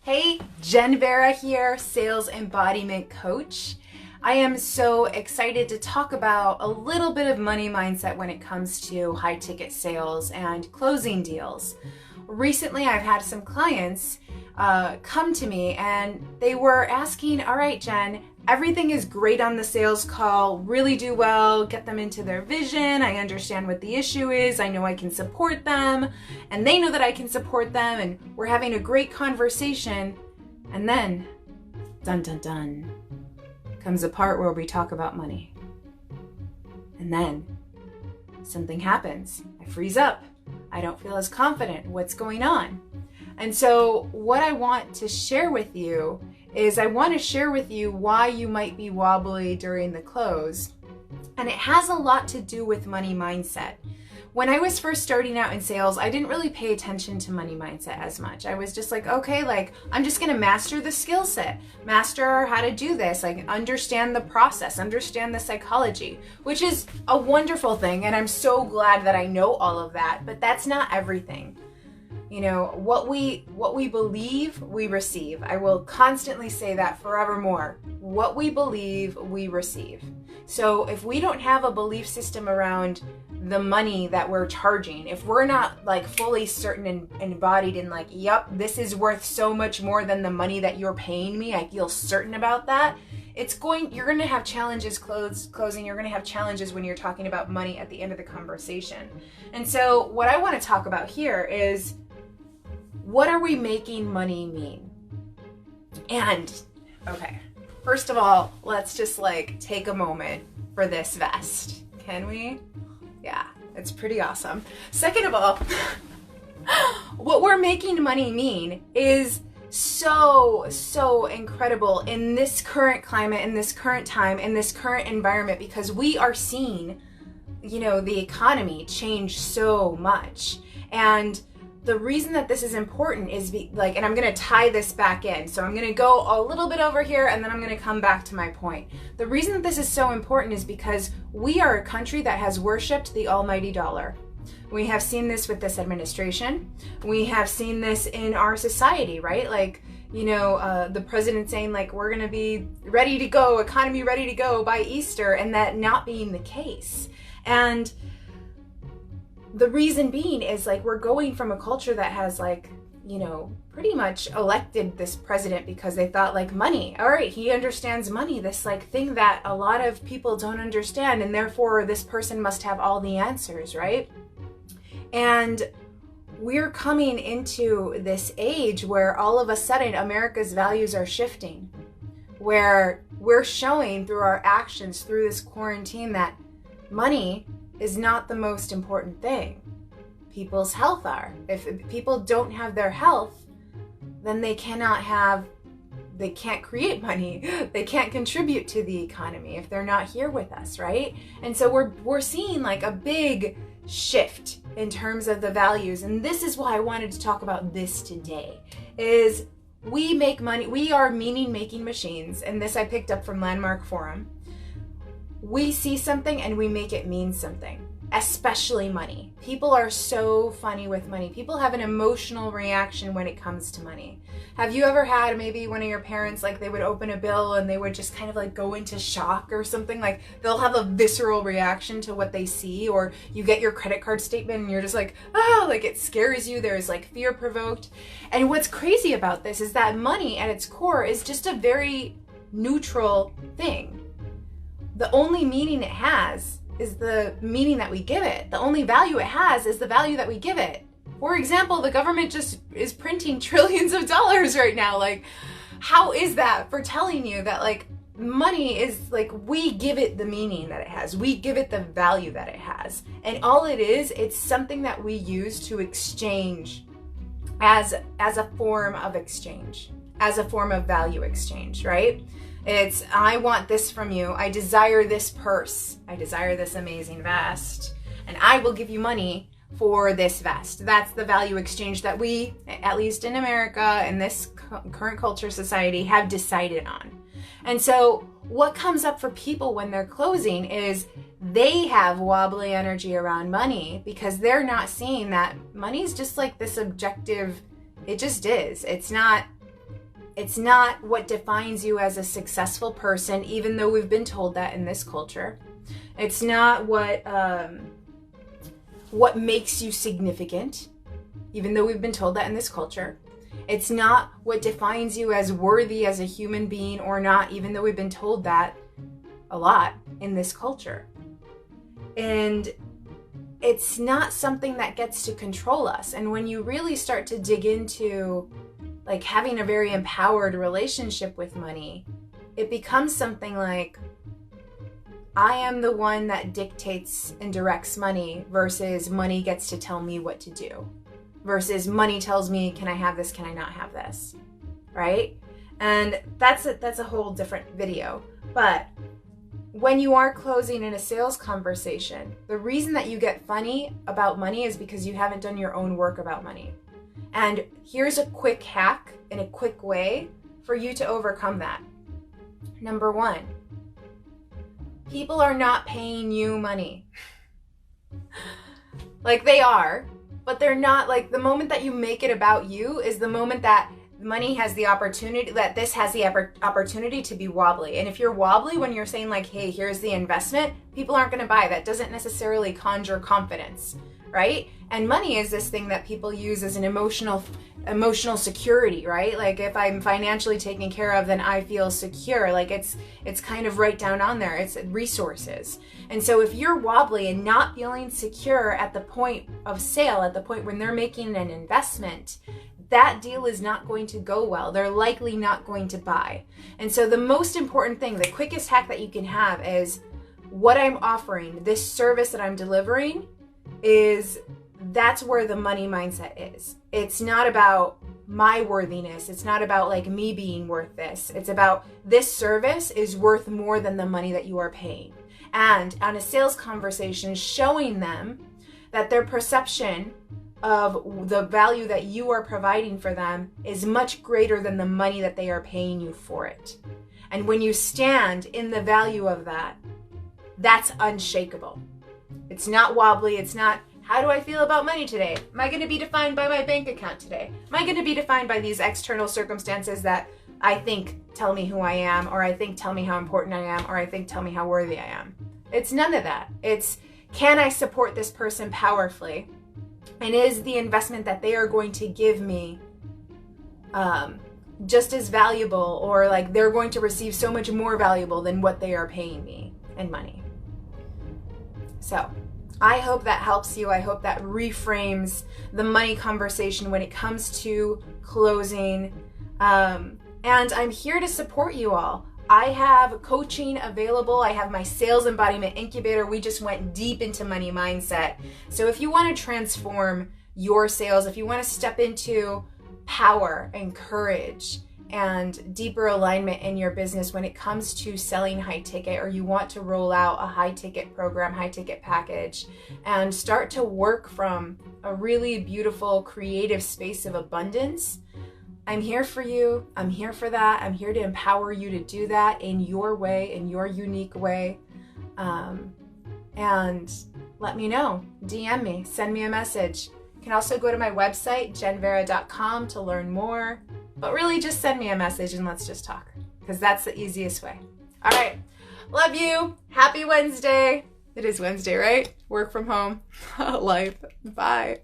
Hey, Jen Vera here, Sales Embodiment Coach. I am so excited to talk about a little bit of money mindset when it comes to high ticket sales and closing deals. Recently, I've had some clients come to me and they were asking, all right, Jen, everything is great on the sales call, really do well, get them into their vision. I understand what the issue is. I know I can support them and they know that I can support them and we're having a great conversation. And then, dun dun dun, comes a part where we talk about money. And then something happens. I freeze up. I don't feel as confident. What's going on? And so what I want to share with you is I want to share with you why you might be wobbly during the close. And it has a lot to do with money mindset. When I was first starting out in sales, I didn't really pay attention to money mindset as much. I was just like, okay, I'm just going to master the skill set, master how to do this, understand the process, understand the psychology, which is a wonderful thing. And I'm so glad that I know all of that, but that's not everything. You know, what we believe, we receive. I will constantly say that forevermore. What we believe, we receive. So if we don't have a belief system around the money that we're charging, if we're not fully certain and embodied in yep, this is worth so much more than the money that you're paying me, I feel certain about that, you're going to have challenges closing. You're going to have challenges when you're talking about money at the end of the conversation. And so what I want to talk about here is, what are we making money mean? And, okay, first of all, let's just take a moment for this vest. Can we? Yeah, it's pretty awesome. Second of all, what we're making money mean is so incredible in this current climate, in this current time, in this current environment, because we are seeing, the economy change so much. And the reason that this is important is and I'm going to tie this back in. So I'm going to go a little bit over here and then I'm going to come back to my point. The reason that this is so important is because we are a country that has worshipped the almighty dollar. We have seen this with this administration. We have seen this in our society, right? The president saying we're going to be ready to go, economy ready to go by Easter, and that not being the case. And the reason being is we're going from a culture that has pretty much elected this president because they thought money. All right, he understands money, this thing that a lot of people don't understand, and therefore this person must have all the answers, right? And we're coming into this age where all of a sudden America's values are shifting, where we're showing through our actions through this quarantine that money is not the most important thing. People's health are. If people don't have their health, then they can't create money. They can't contribute to the economy if they're not here with us, right? And so we're seeing a big shift in terms of the values. And this is why I wanted to talk about this today, is we make money. We are meaning-making machines. And this I picked up from Landmark Forum. We see something and we make it mean something, especially money. People are so funny with money. People have an emotional reaction when it comes to money. Have you ever had maybe one of your parents, they would open a bill and they would just kind of go into shock or something? They'll have a visceral reaction to what they see, or you get your credit card statement and you're just it scares you. There's fear provoked. And what's crazy about this is that money at its core is just a very neutral thing. The only meaning it has is the meaning that we give it. The only value it has is the value that we give it. For example, the government just is printing trillions of dollars right now. How is that for telling you that money is we give it the meaning that it has. We give it the value that it has. And all it is, it's something that we use to exchange as a form of exchange, as a form of value exchange, right? It's, I want this from you. I desire this purse. I desire this amazing vest. And I will give you money for this vest. That's the value exchange that we, at least in America, in this current culture society, have decided on. And so what comes up for people when they're closing is they have wobbly energy around money because they're not seeing that money's just this objective. It just is. It's not It's not what defines you as a successful person, even though we've been told that in this culture. It's not what makes you significant, even though we've been told that in this culture. It's not what defines you as worthy as a human being or not, even though we've been told that a lot in this culture. And it's not something that gets to control us. And when you really start to dig into like having a very empowered relationship with money, it becomes something like, I am the one that dictates and directs money versus money gets to tell me what to do. Versus money tells me, can I have this, can I not have this, right? And that's a whole different video. But when you are closing in a sales conversation, the reason that you get funny about money is because you haven't done your own work about money. And here's a quick hack and a quick way for you to overcome that. Number one, people are not paying you money. Like they are, but they're not. Like the moment that you make it about you is the moment that money has the opportunity, that this has the opportunity to be wobbly. And if you're wobbly when you're saying like, hey, here's the investment, people aren't going to buy. That doesn't necessarily conjure confidence, right? And money is this thing that people use as an emotional security, right? Like if I'm financially taken care of, then I feel secure. Like it's kind of right down on there. It's resources. And so if you're wobbly and not feeling secure at the point of sale, at the point when they're making an investment, that deal is not going to go well. They're likely not going to buy. And so the most important thing, the quickest hack that you can have is what I'm offering, this service that I'm delivering, is that's where the money mindset is. It's not about my worthiness. It's not about like me being worth this. It's about this service is worth more than the money that you are paying. And on a sales conversation, showing them that their perception of the value that you are providing for them is much greater than the money that they are paying you for it. And when you stand in the value of that, that's unshakable. It's not wobbly. It's not, how do I feel about money today? Am I going to be defined by my bank account today? Am I going to be defined by these external circumstances that I think tell me who I am, or I think tell me how important I am, or I think tell me how worthy I am? It's none of that. It's, can I support this person powerfully? And is the investment that they are going to give me just as valuable, or like they're going to receive so much more valuable than what they are paying me in money? So I hope that helps you. I hope that reframes the money conversation when it comes to closing. And I'm here to support you all. I have coaching available. I have my sales embodiment incubator. We just went deep into money mindset. So if you want to transform your sales, if you want to step into power and courage and deeper alignment in your business when it comes to selling high ticket, or you want to roll out a high ticket program, high ticket package, and start to work from a really beautiful, creative space of abundance, I'm here for you. I'm here for that. I'm here to empower you to do that in your way, in your unique way. And let me know. DM me. Send me a message. You can also go to my website, jenvera.com, to learn more. But really just send me a message and let's just talk, because that's the easiest way. All right. Love you. Happy Wednesday. It is Wednesday, right? Work from home. Life. Bye.